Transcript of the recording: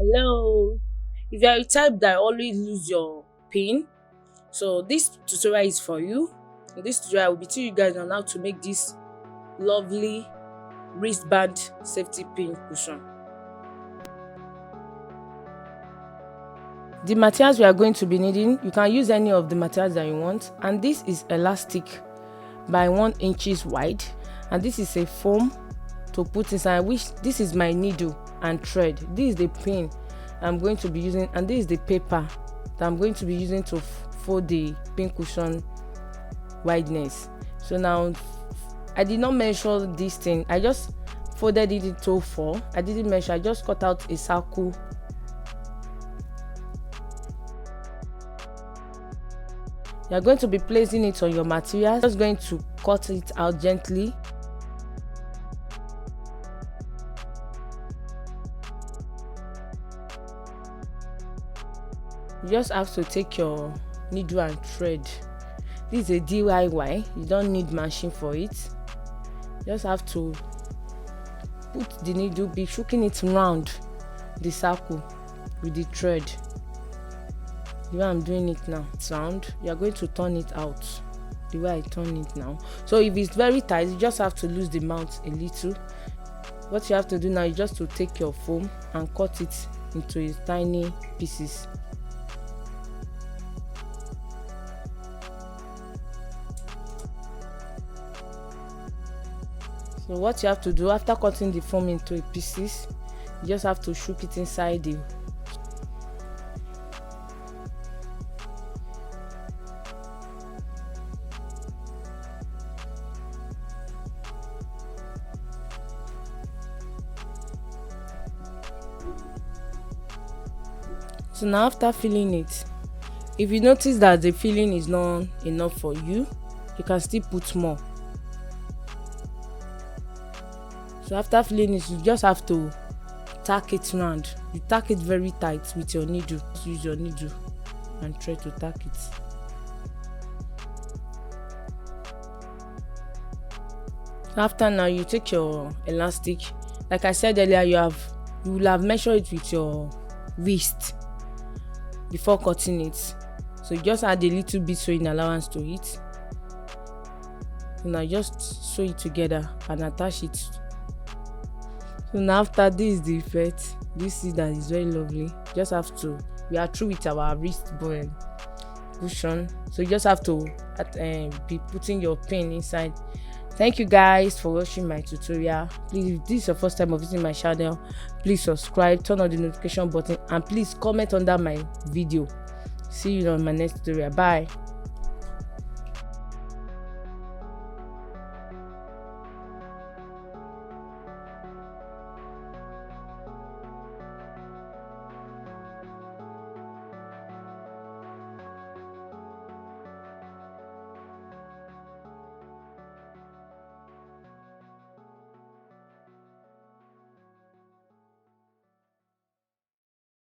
Hello. If you are a type that always lose your pin, so this tutorial is for you. In this tutorial, I will be teaching you guys on how to make this lovely wristband safety pin cushion. The materials we are going to be needing, you can use any of the materials that you want, and this is elastic by 1 inches wide, and this is a foam to put inside, which this is my needle and thread. This is the pin I'm going to be using, and this is the paper that I'm going to be using to fold the pin cushion wideness. So now I did not measure this thing, I just folded it into 4. I didn't measure, I just cut out a circle. You're going to be placing it on your material, just going to cut it out gently. You just have to take your needle and thread. This is a DIY, you don't need machine for it. You just have to put the needle, be shooking it round the circle with the thread. The way I'm doing it now, it's round. You are going to turn it out the way I turn it now. So if it's very tight, you just have to lose the mouth a little. What you have to do now is just to take your foam and cut it into tiny pieces. So what you have to do after cutting the foam into pieces, you just have to shook it inside the So now after filling it, if you notice that the filling is not enough for you, you can still put more. So after filling it, you just have to tack it round. You tack it very tight with your needle. Just use your needle and try to tack it. After now, you take your elastic. Like I said earlier, you will have measured it with your wrist before cutting it. So you just add a little bit sewing allowance to it. So now just sew it together and attach it. So now after this is the effect. You see that is very lovely. Just have to, we are through with our wristband cushion. So you just have to be putting your pin inside. Thank you guys for watching my tutorial. Please, if this is your first time of visiting my channel, please subscribe, turn on the notification button, and please comment under my video. See you on my next tutorial. Bye.